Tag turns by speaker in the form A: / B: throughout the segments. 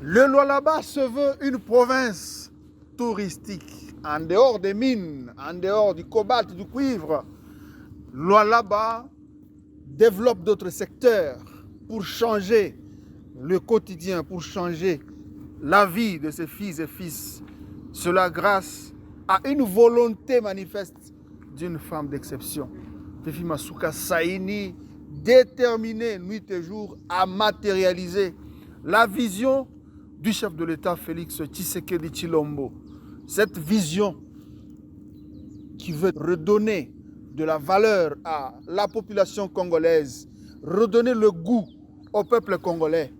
A: Le Lualaba se veut une province touristique. En dehors des mines, en dehors du cobalt, du cuivre, Lualaba développe d'autres secteurs pour changer le quotidien, pour changer la vie de ses filles et fils. Cela grâce à une volonté manifeste d'une femme d'exception. Fifi Masuka Saini, déterminée nuit et jour à matérialiser la vision du chef de l'État Félix Tshisekedi Tshilombo. Cette vision qui veut redonner de la valeur à la population congolaise, redonner le goût au peuple congolais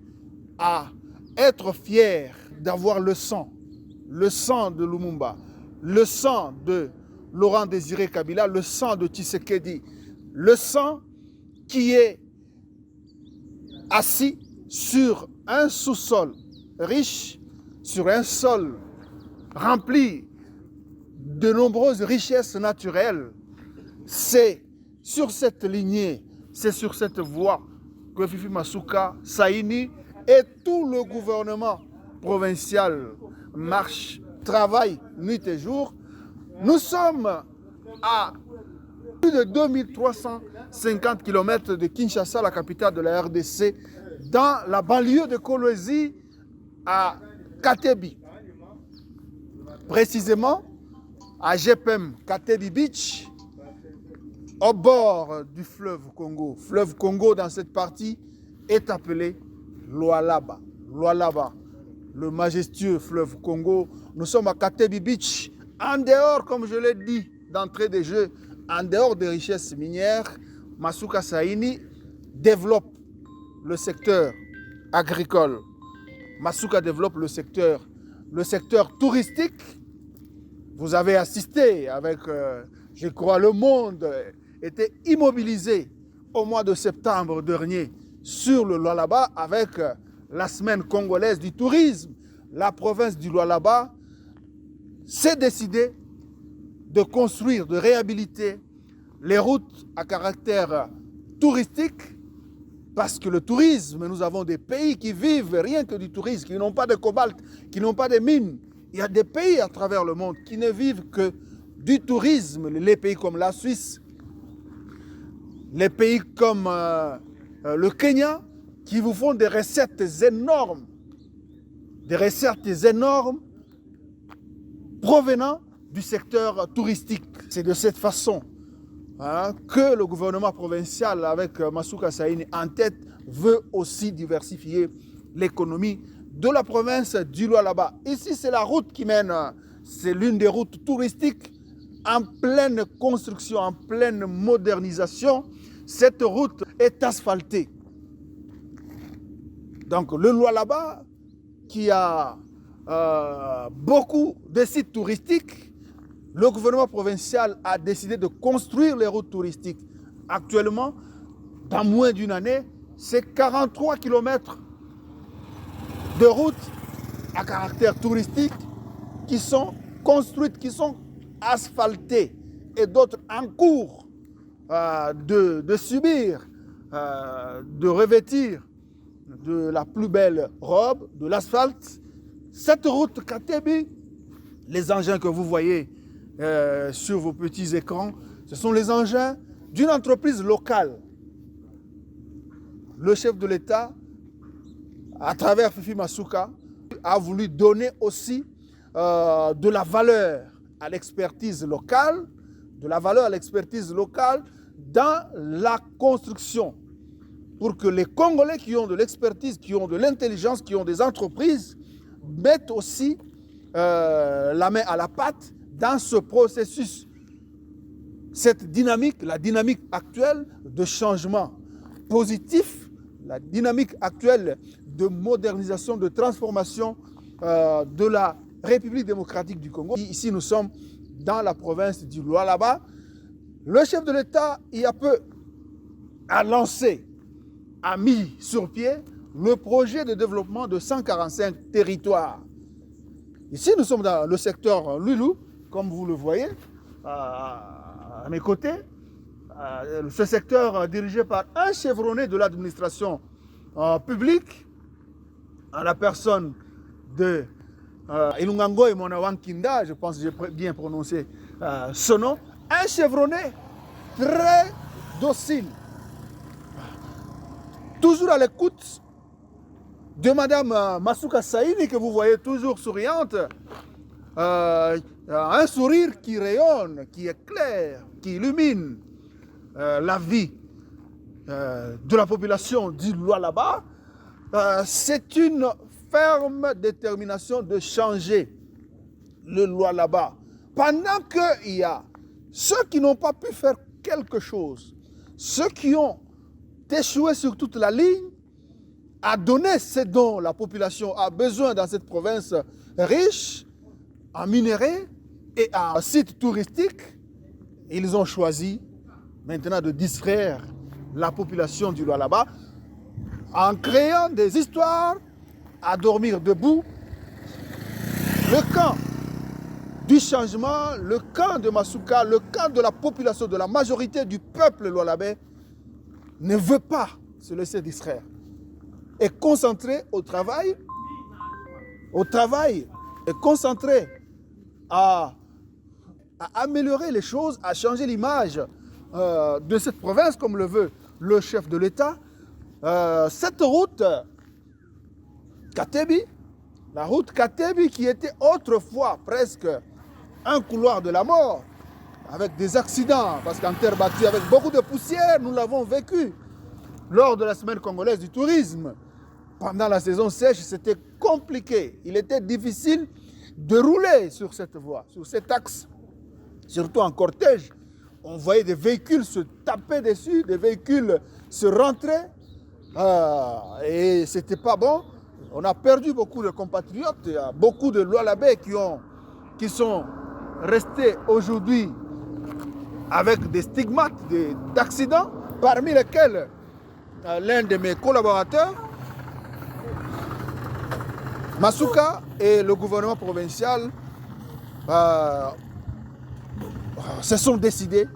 A: à être fier d'avoir le sang de Lumumba, le sang de Laurent Désiré Kabila, le sang de Tshisekedi, le sang qui est assis sur un sous-sol riche, sur un sol rempli de nombreuses richesses naturelles. C'est sur cette lignée, c'est sur cette voie que Fifi Masuka Saini et tout le gouvernement provincial marche, travaille nuit et jour. Nous sommes à plus de 2350 km de Kinshasa, la capitale de la RDC, dans la banlieue de Kolwezi, à Katebi. Précisément, à GPM Katebi Beach, au bord du fleuve Congo. Fleuve Congo, dans cette partie, est appelé Lualaba. Lualaba, le majestueux fleuve Congo. Nous sommes à Katebi Beach, en dehors, comme je l'ai dit d'entrée des jeux, en dehors des richesses minières. Masuka Saini développe le secteur agricole. Masuka développe le secteur touristique. Vous avez assisté avec, je crois, le monde était immobilisé au mois de septembre dernier sur le Lualaba avec la semaine congolaise du tourisme. La province du Lualaba s'est décidée de construire, de réhabiliter les routes à caractère touristique, parce que le tourisme, nous avons des pays qui vivent rien que du tourisme, qui n'ont pas de cobalt, qui n'ont pas de mines. Il y a des pays à travers le monde qui ne vivent que du tourisme. Les pays comme la Suisse, les pays comme le Kenya, qui vous font des recettes énormes provenant du secteur touristique. C'est de cette façon que le gouvernement provincial, avec Masuka Saini en tête, veut aussi diversifier l'économie de la province du Lualaba. Ici, c'est la route qui mène, c'est l'une des routes touristiques en pleine construction, en pleine modernisation. Cette route est asphaltée. Donc le Lualaba, qui a beaucoup de sites touristiques, le gouvernement provincial a décidé de construire les routes touristiques. Actuellement, dans moins d'une année, c'est 43 km de routes à caractère touristique qui sont construites, qui sont asphaltées, et d'autres en cours de subir, de revêtir de la plus belle robe, de l'asphalte. Cette route Katebi, les engins que vous voyez sur vos petits écrans, ce sont les engins d'une entreprise locale. Le chef de l'État, à travers Fifi Masuka, a voulu donner aussi de la valeur à l'expertise locale, dans la construction, pour que les Congolais qui ont de l'expertise, qui ont de l'intelligence, qui ont des entreprises, mettent aussi la main à la pâte dans ce processus. Cette dynamique, la dynamique actuelle de changement positif, la dynamique actuelle de modernisation, de transformation de la République démocratique du Congo. Ici, nous sommes dans la province du Lualaba. Le chef de l'État, il y a peu, a mis sur pied le projet de développement de 145 territoires. Ici, nous sommes dans le secteur Lulu, comme vous le voyez, à mes côtés. Ce secteur dirigé par un chevronné de l'administration publique, à la personne de Ilungango et Monawankinda, je pense que j'ai bien prononcé ce nom, un chevronné très docile, toujours à l'écoute de Madame Masuka Saini, que vous voyez toujours souriante, un sourire qui rayonne, qui éclaire, qui illumine la vie de la population du Lualaba. C'est une ferme détermination de changer le Lualaba. Pendant qu'il y a ceux qui n'ont pas pu faire quelque chose, ceux qui ont échoué sur toute la ligne, à donner ce dont la population a besoin dans cette province riche en minerais et en sites touristiques, ils ont choisi maintenant de distraire la population du Lualaba en créant des histoires à dormir debout. Le camp du changement, le camp de Masuka, le camp de la population, de la majorité du peuple lualabais ne veut pas se laisser distraire. Est concentré au travail, est concentré à améliorer les choses, à changer l'image de cette province comme le veut le chef de l'État. Cette route Katebi, la route Katebi qui était autrefois presque un couloir de la mort, avec des accidents, parce qu'en terre battue, avec beaucoup de poussière, nous l'avons vécu lors de la semaine congolaise du tourisme. Pendant la saison sèche, c'était compliqué. Il était difficile de rouler sur cette voie, sur cet axe, surtout en cortège. On voyait des véhicules se taper dessus, des véhicules se rentrer, et c'était pas bon. On a perdu beaucoup de compatriotes, il y a beaucoup de Lualabais qui sont restés aujourd'hui avec des stigmates d'accidents, parmi lesquels l'un de mes collaborateurs, Masuka, et le gouvernement provincial se sont décidés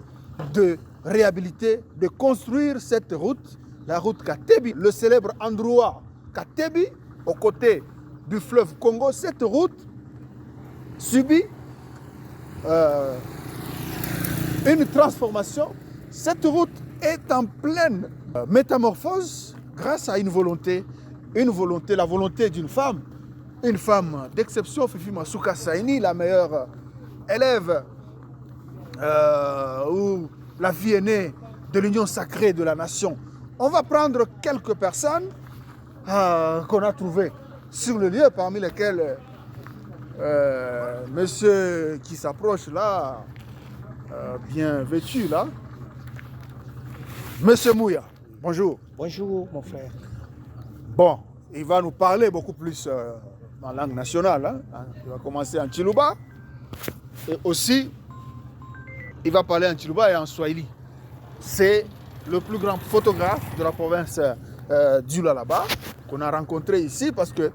A: de réhabiliter, de construire cette route, la route Katebi, le célèbre endroit Katebi, aux côtés du fleuve Congo. Cette route subit une transformation. Cette route est en pleine métamorphose grâce à une volonté, la volonté d'une femme, une femme d'exception, Fifi Masuka Saini, la meilleure élève ou la fille aînée de l'Union sacrée de la nation. On va prendre quelques personnes qu'on a trouvées sur le lieu, parmi lesquelles monsieur qui s'approche là, bien vêtu là, monsieur Mouya. Bonjour.
B: Bonjour mon frère.
A: Bon, il va nous parler beaucoup plus en langue nationale. Hein. Il va commencer en Chiluba. Et aussi, il va parler en Chiluba et en Swahili. C'est le plus grand photographe de la province du Lualaba qu'on a rencontré ici parce que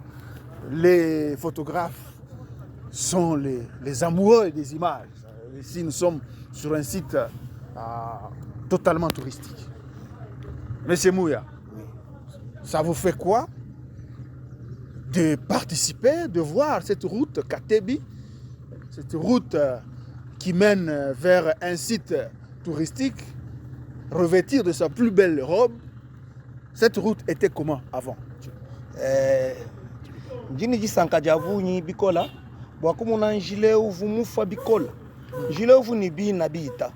A: les photographes sont les amoureux des images. Ici, nous sommes sur un site totalement touristique. Monsieur Mouya, ça vous fait quoi de participer, de voir cette route Katebi, cette route qui mène vers un site touristique, revêtir de sa plus belle robe? Cette route était comment avant?
B: Njini jisanka javunyi bikola bwakumuna njile uvu mufa bikola njile uvu ni bi na bita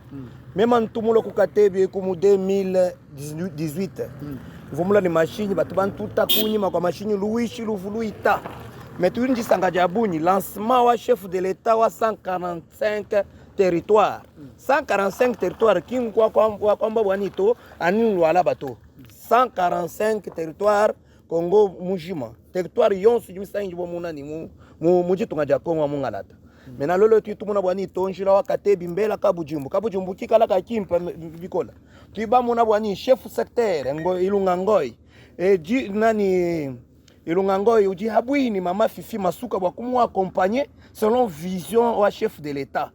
B: mema ntumulo ku Katebi ku mu 2018 vumula ni machine batu bantuta kunyima kwa machine luishi luvu luita metu njisanga jabunyi lancement wa chef de l'état wa 145 territoires 145 territoires kinkwa kwa kwamba bwanito ani Lualaba bato 145 territoires Congo mujima territoire yonsu jimisangi bomuna ni mujitunga ja Congo mungalata mena lolo tutumuna bwani tonjila wa Katebi mbela kabujumbu kikala ka kimpa bikola tuiba muna bwani chef secteur ngo Ilungangoi Ilungangoi uji habwini mama Fifi Masuka bwa kumu accompagner selon vision wa chef de l'état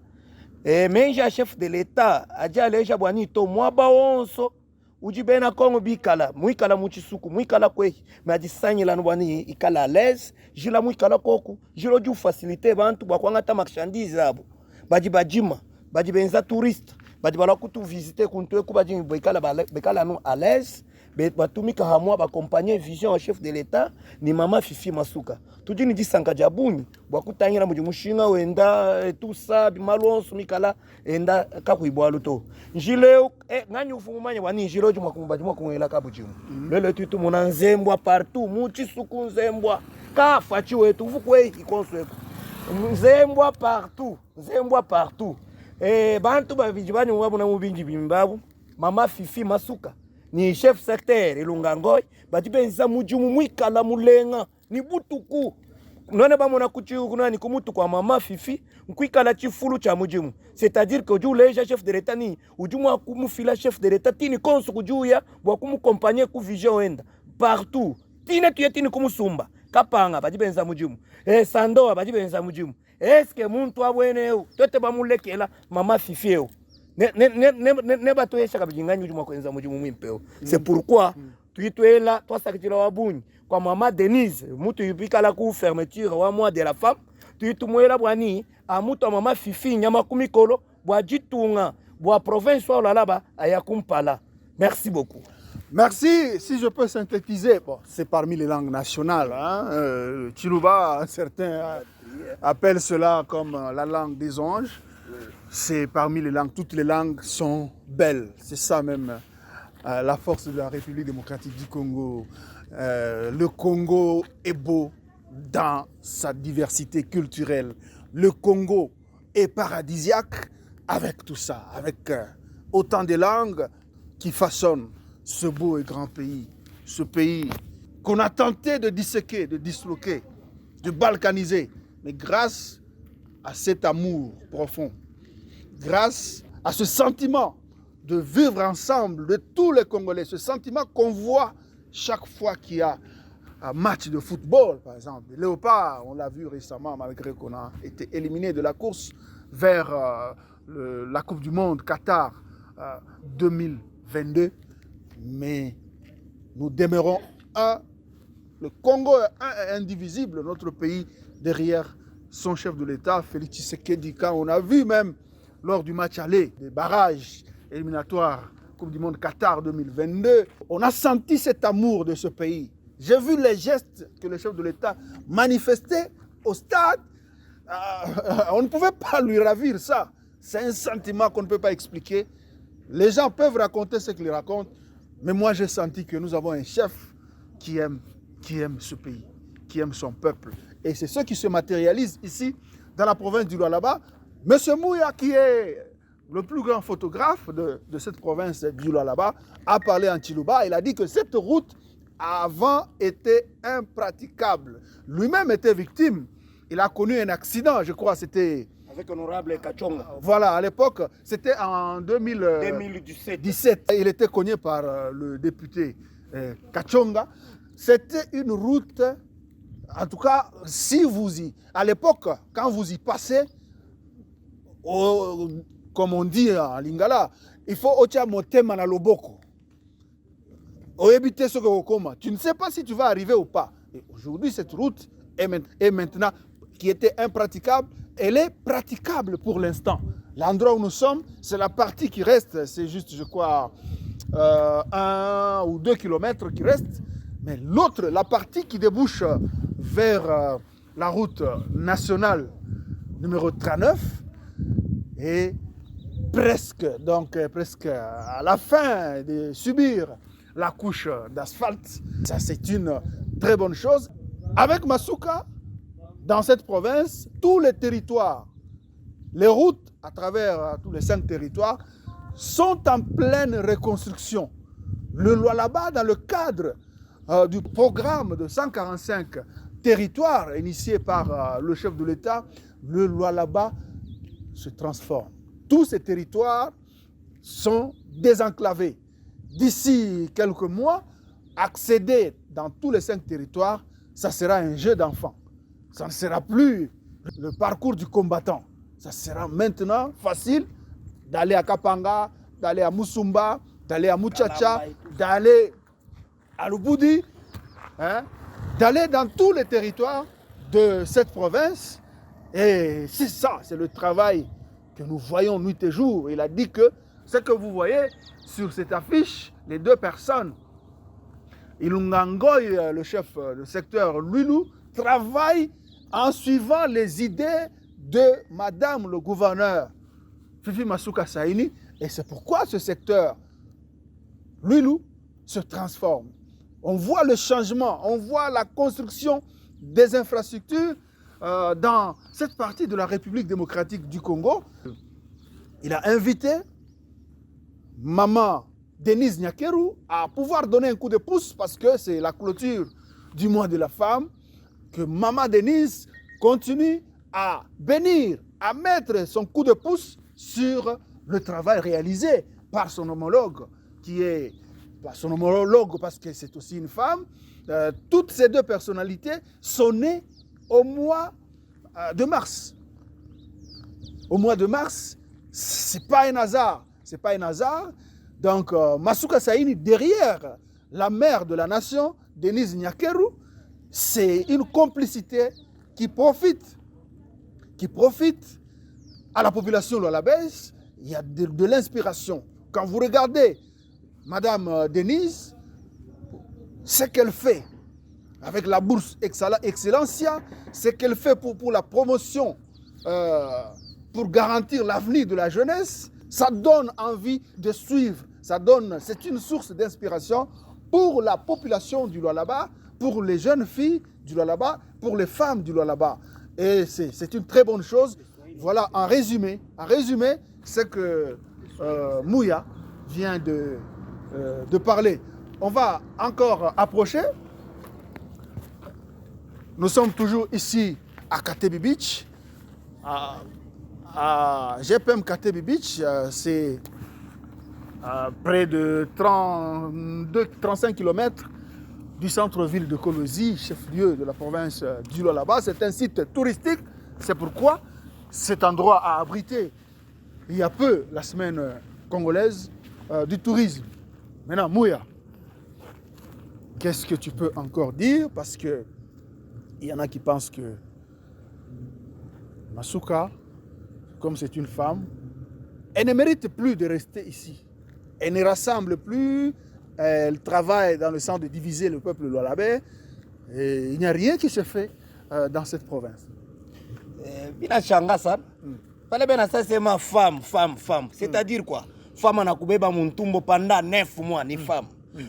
B: menja chef de l'état aja leja bwani to mwa baonso uji bena kongo bikala muikala muchisuku muikala kwe mais adi sanyela no bani ikala à l'aise jila muikala koku jilo ju faciliter bantu bakwanga ta marchandise abo badi bajima badi benza touriste badi bala kutu visiter kuntu ku badi bekala no à l'aise batumika hamwa bakompagner vision au chef de l'état ni mama Fifi Masuka tudi ni disanga jabuni bwakutangira mu mushinga wenda tout ça bimalonso mikala enda kakuibwa luto njile ngani ufumanya wani njilo juma kumbaji mwa kuela kabujimu lele tutu mona nzembwa partout muchi suku nzembwa ka fachi wetu vukwe ikonsweko nzembwa partout bantu bavijibani wabo na mubinji bimbabu mama Fifi Masuka ni chef secteur elungangoy batipenza mujumu mwikala mulenga ni butuku none bamona kuchiu kuna ni kumutu kwa mama Fifi nkwikala chifulu cha mujumu c'est-à-dire que ju leja chef de l'état ni ujumu akumufila chef de l'état tini konsu kujuya bwa kumukompagner ku vision enda partout tine tuyetini kumusumba kapanga batipenza mujumu sandoa batipenza mujumu est-ce que muntu abweneo tote bamulekela mama Fifi eo ne batoyesha kabijinganyi ujuma kwenza mujimu mwimpeo c'est pourquoi tuitwela twasakitila wabunyi kwa mama Denise mutu yupikala ku fermeture wa mois de la femme tuitumwela bwani amutu wa mama Fifi nyama kumikolo bwa jitunga bwa province wa lalaba ayakumpala. Merci beaucoup.
A: Merci. Si je peux synthétiser, bon, c'est parmi les langues nationales. Chiluba, certains appellent cela comme la langue des anges. C'est parmi les langues, toutes les langues sont belles. C'est ça même la force de la République démocratique du Congo. Le Congo est beau dans sa diversité culturelle. Le Congo est paradisiaque avec tout ça, avec autant de langues qui façonnent ce beau et grand pays. Ce pays qu'on a tenté de disséquer, de disloquer, de balkaniser. Mais grâce à cet amour profond, grâce à ce sentiment de vivre ensemble de tous les Congolais, ce sentiment qu'on voit chaque fois qu'il y a un match de football, par exemple. Léopard, on l'a vu récemment, malgré qu'on a été éliminé de la course vers la Coupe du Monde Qatar 2022. Mais nous demeurons un. Le Congo est un et indivisible, notre pays, derrière son chef de l'État, Félix Tshisekedi. Quand on a vu même lors du match aller, des barrages éliminatoires, Coupe du Monde Qatar 2022, on a senti cet amour de ce pays. J'ai vu les gestes que le chef de l'État manifestait au stade. On ne pouvait pas lui ravir ça. C'est un sentiment qu'on ne peut pas expliquer. Les gens peuvent raconter ce qu'ils racontent, mais moi j'ai senti que nous avons un chef qui aime ce pays, qui aime son peuple. Et c'est ce qui se matérialise ici, dans la province du Lualaba. Monsieur Mouya, qui est le plus grand photographe de cette province du Lualaba, a parlé en Chiluba. Il a dit que cette route avant était impraticable. Lui-même était victime. Il a connu un accident, je crois, c'était...
B: Avec honorable Kachonga.
A: Voilà, à l'époque, c'était en 2017. Il était cogné par le député Kachonga. C'était une route, en tout cas, si vous y... À l'époque, quand vous y passez, comme on dit en Lingala, il faut ocha motema na loboko. Tu ne sais pas si tu vas arriver ou pas. Et aujourd'hui, cette route est maintenant, qui était impraticable, elle est praticable pour l'instant. L'endroit où nous sommes, c'est la partie qui reste, c'est juste, je crois, 1 ou 2 kilomètres qui restent. Mais l'autre, la partie qui débouche vers la route nationale numéro 39, est presque à la fin de subir la couche d'asphalte. Ça, c'est une très bonne chose. Avec Masuka, dans cette province, tous les territoires, les routes à travers tous les 5 territoires sont en pleine reconstruction. Le Lualaba, dans le cadre du programme de 145 territoires initié par le chef de l'État, le Lualaba se transforme. Tous ces territoires sont désenclavés. D'ici quelques mois, accéder dans tous les 5 territoires, ça sera un jeu d'enfant. Ça ne sera plus le parcours du combattant. Ça sera maintenant facile d'aller à Kapanga, d'aller à Musumba, d'aller à Muchacha, d'aller à Lubudi, hein, d'aller dans tous les territoires de cette province. Et c'est ça, c'est le travail que nous voyons nuit et jour. Il a dit que ce que vous voyez sur cette affiche, les deux personnes, Ilungangoy, le chef du secteur Lwilu, travaille en suivant les idées de Madame le gouverneur Fifi Masuka Saini. Et c'est pourquoi ce secteur Lwilu se transforme. On voit le changement, on voit la construction des infrastructures dans cette partie de la République démocratique du Congo. Il a invité Maman Denise Nyakeru à pouvoir donner un coup de pouce parce que c'est la clôture du mois de la femme, que Maman Denise continue à bénir, à mettre son coup de pouce sur le travail réalisé par son homologue, qui est son homologue parce que c'est aussi une femme. Toutes ces deux personnalités sont nées au mois de mars. Au mois de mars, c'est pas un hasard. C'est pas un hasard. Donc, Masuka Saini, derrière la mère de la nation, Denise Nyakeru, c'est une complicité qui profite à la population lualabaise. Il y a de l'inspiration. Quand vous regardez Madame Denise, ce qu'elle fait avec la bourse Excellencia, ce qu'elle fait pour la promotion, pour garantir l'avenir de la jeunesse, ça donne envie de suivre. C'est une source d'inspiration pour la population du Lualaba, pour les jeunes filles du Lualaba, pour les femmes du Lualaba. Et c'est une très bonne chose. Voilà, en résumé, c'est que Mouya vient de parler. On va encore approcher. Nous sommes toujours ici à Katebi Beach, à GPM Katebi Beach. C'est près de 35 km du centre-ville de Kolosi, chef-lieu de la province du Lualaba. C'est un site touristique. C'est pourquoi cet endroit a abrité il y a peu la semaine congolaise du tourisme. Maintenant, Mouya, qu'est-ce que tu peux encore dire? Parce que il y en a qui pensent que Masuka, comme c'est une femme, elle ne mérite plus de rester ici. Elle ne rassemble plus, elle travaille dans le sens de diviser le peuple lualabais. Et il n'y a rien qui se fait dans cette province.
B: Bina changa sana. Pale bena ça c'est ma femme. C'est-à-dire quoi? Femme anakubeba muntumbo pendant 9 mois ni femme.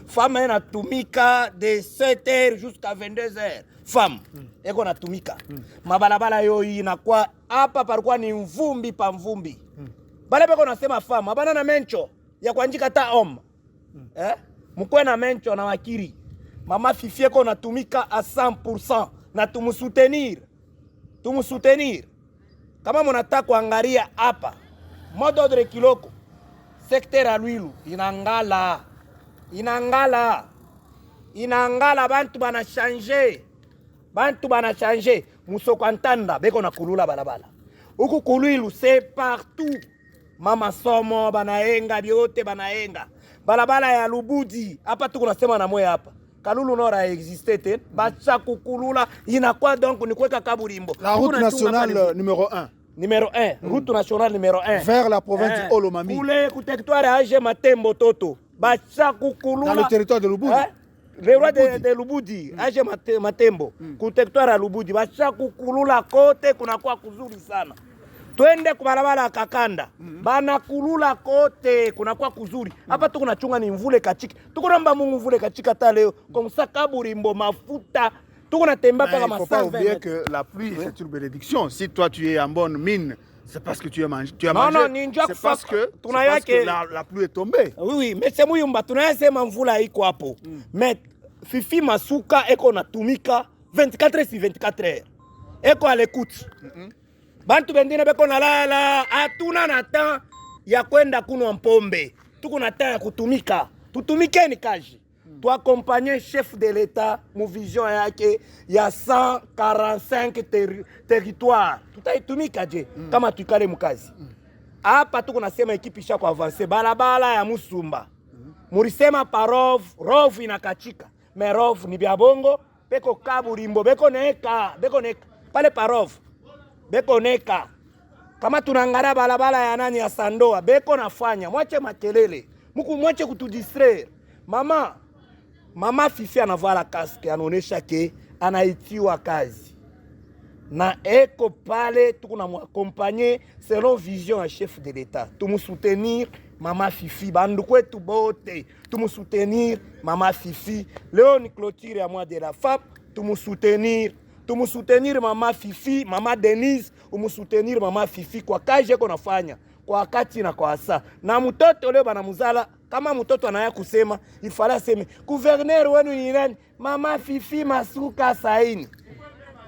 B: Femme inatumika de 7h jusqu'à 22h. Femme eko natumika. Mabalabala yo inakuwa hapa parikuwa ni mvumbi pa mvumbi. Bale beko nasema femme, abana na mencho ya kuanjika ta homme. Mukwe na mencho na wakiri. Mama Fifi eko natumika à 100% na tumusoutenir. Kama mnataka kuangalia hapa modo de kiloko secteur ya Lwilu inangala bantu bana changer musoko antanda beko na kulula balabala huku Lwilu c'est partout mama somo banaenga biote banaenga balabala ya Lubudi hapa tuko nasema na moyo hapa Kalulu Nora existait bacha kukulula inakuwa donc ni kuweka kaburimbo
A: la route nationale numéro 1
B: route nationale numéro 1
A: vers la province du Olomami
B: kule ku territoire age Matembo Toto bacha kukulula
A: dans le territoire de Lubudi
B: le roi de Lubudi age Matembo ku territoire ya Lubudi bacha kukulula kote kunakuwa kuzuri sana. Twende kubarabara Kakanda bana kulula kote kunakuwa kuzuri hapa tuko nachunga ni mvule kachiki tuko namba Mungu mvule kachika hata leo comme ça kaburimbo mafuta tuko natemba paka
A: masaa. Il ne faut pas oublier que la pluie c'est une bénédiction. Si toi tu es en bonne mine, c'est parce que tu as mangé. C'est parce que la pluie est tombée.
B: Oui, mais c'est muyumba tunayasema mvula iko hapo. Mais Fifi Masuka eko natumika 24h/24h. Eko à l'écoute. Bantu bendine beko nalala hatuna na temps ya kwenda kunwa mpombe. Tuko na temps ya kutumika. Tutumikeni kazi. Tu accompagner chef de l'État mu vision yake ya 145 territoires. Tutaitumika je kama tukale mkazi. Hapa tuko nasema ekipi isha kwa avancer balabala ya Musumba. mulisema pa rov inakachika me rov ni bya bongo beko kaburimbo beko neka pale pa rov beko neka kama tunangara balabala ya nani ya Sandoa beko nafanya mwache makelele mwache kutudistraire. Mama Fifi anavala kaske anaonesha ke anaitiwa kazi na eko pale tukuna mwakompanye selon vision ya chef de l'État. Tumusoutenir Mama Fifi bandu kwetu bote, tumusoutenir Mama Fifi. Leo ni clôture ya mois de la femme, tumusoutenir Mama Fifi, Mama Denise, umusoutenir Mama Fifi kwa kazi yako nafanya kwa wakati na kwa saa. Na mtoto leo banamuzala kama mtoto anaya kusema ifala seme gouverneur wenu ni nani? Mama Fifi Masuka Saini.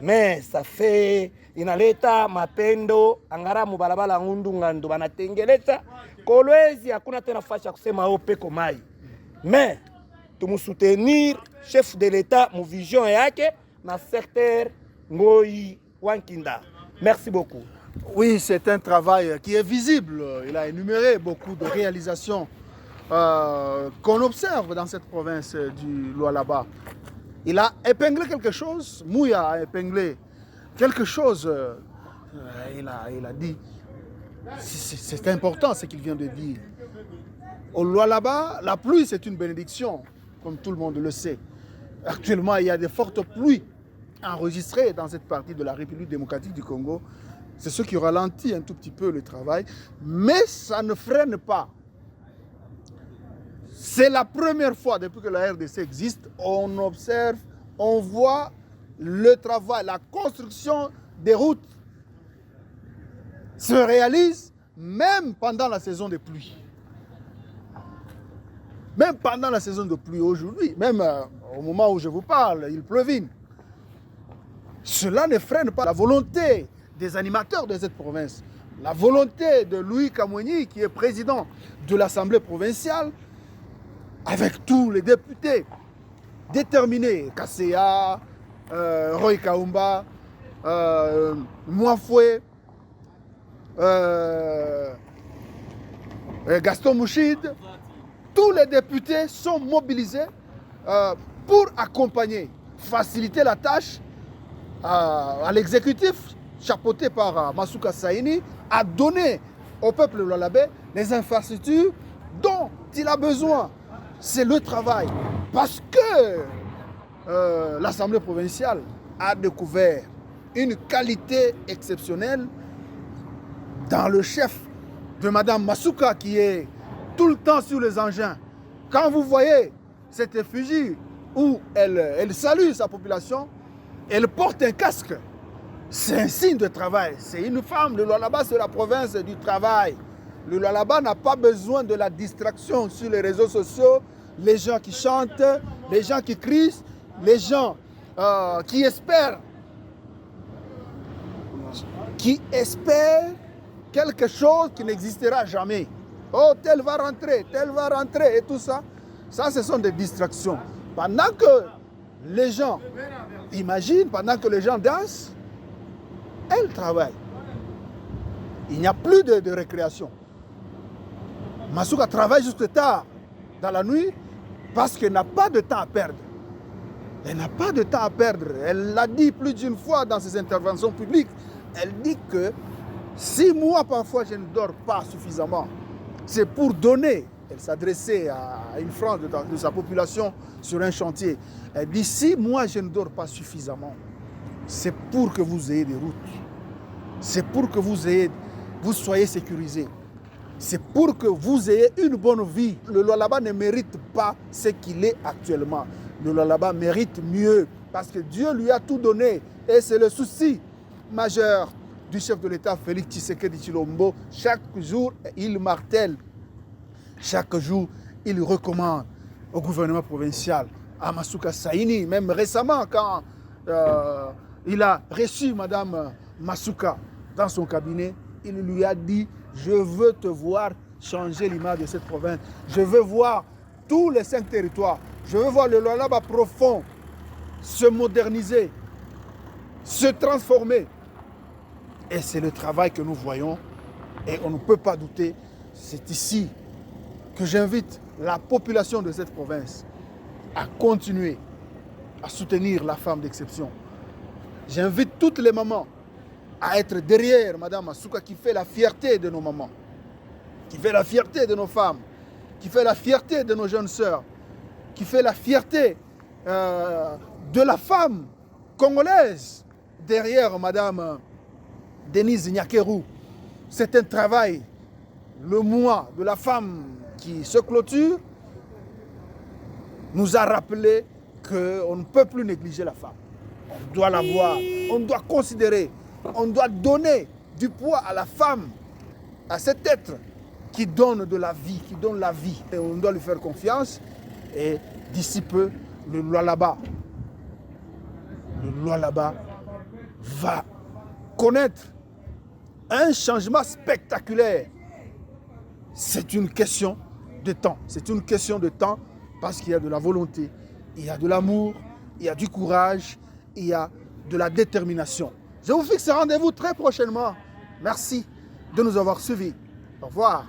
B: Mais ça fait inaleta mapendo angara mubalabala ngundu ngando banatengeleza Kolwezi hakuna tena fasha kusema opeko mai. Mais tumusoutenir chef de l'État mu vision yake na secteur Ngoi Wankinda. Merci beaucoup.
A: Oui, c'est un travail qui est visible. Il a énuméré beaucoup de réalisations qu'on observe dans cette province du Lualaba. Il a épinglé quelque chose, Mouya a épinglé quelque chose. Il a dit, c'est important ce qu'il vient de dire. Au Lualaba, la pluie c'est une bénédiction, comme tout le monde le sait. Actuellement, il y a de fortes pluies enregistrées dans cette partie de la République démocratique du Congo. C'est ce qui ralentit un tout petit peu le travail, mais ça ne freine pas. C'est la première fois depuis que la RDC existe, on observe, on voit le travail, la construction des routes se réalise même pendant la saison des pluies. Même pendant la saison de pluie aujourd'hui, même au moment où je vous parle, il pleuvine. Cela ne freine pas la volonté des animateurs de cette province, la volonté de Louis Kamweni, qui est président de l'Assemblée provinciale, avec tous les députés déterminés, Kasséa, Roy Kaumba, Mouafoué, Gaston Mouchid, tous les députés sont mobilisés pour accompagner, faciliter la tâche à l'exécutif chapeauté par Masuka Saini, à donner au peuple lualabais les infrastructures dont il a besoin. C'est le travail. Parce que l'Assemblée provinciale a découvert une qualité exceptionnelle dans le chef de Madame Masuka qui est tout le temps sur les engins. Quand vous voyez cette effigie où elle salue sa population, elle porte un casque. C'est un signe de travail. C'est une femme. Le Lualaba, c'est la province du travail. Le Lualaba n'a pas besoin de la distraction sur les réseaux sociaux. Les gens qui chantent, les gens qui crient, les gens qui espèrent quelque chose qui n'existera jamais. Oh, tel va rentrer, et tout ça. Ça, ce sont des distractions. Pendant que les gens imaginent, pendant que les gens dansent, elle travaille. Il n'y a plus de récréation. Masuka travaille jusque tard dans la nuit parce qu'elle n'a pas de temps à perdre. Elle n'a pas de temps à perdre. Elle l'a dit plus d'une fois dans ses interventions publiques. Elle dit que si moi, parfois, je ne dors pas suffisamment, c'est pour donner. Elle s'adressait à une frange de sa population sur un chantier. Elle dit, si moi, je ne dors pas suffisamment, c'est pour que vous ayez des routes. C'est pour que vous soyez sécurisés. C'est pour que vous ayez une bonne vie. Le Lualaba ne mérite pas ce qu'il est actuellement. Le Lualaba mérite mieux parce que Dieu lui a tout donné. Et c'est le souci majeur du chef de l'État, Félix Tshisekedi Tshilombo. Chaque jour, il martèle. Chaque jour, il recommande au gouvernement provincial, à Masuka Saini, même récemment, quand il a reçu Madame Masuka dans son cabinet, il lui a dit, je veux te voir changer l'image de cette province. Je veux voir tous les 5 territoires. Je veux voir le Lualaba profond se moderniser, se transformer. Et c'est le travail que nous voyons. Et on ne peut pas douter. C'est ici que j'invite la population de cette province à continuer à soutenir la femme d'exception. J'invite toutes les mamans à être derrière Madame Asuka qui fait la fierté de nos mamans, qui fait la fierté de nos femmes, qui fait la fierté de nos jeunes sœurs, qui fait la fierté de la femme congolaise derrière Madame Denise Nyakeru. C'est un travail. Le mois de la femme qui se clôture nous a rappelé qu'on ne peut plus négliger la femme. On doit la voir, on doit considérer, on doit donner du poids à la femme, à cet être qui donne de la vie, qui donne la vie. Et on doit lui faire confiance et d'ici peu, le Lualaba va connaître un changement spectaculaire. C'est une question de temps. C'est une question de temps parce qu'il y a de la volonté, il y a de l'amour, il y a du courage, il y a de la détermination. Je vous fixe rendez-vous très prochainement. Merci de nous avoir suivis. Au revoir.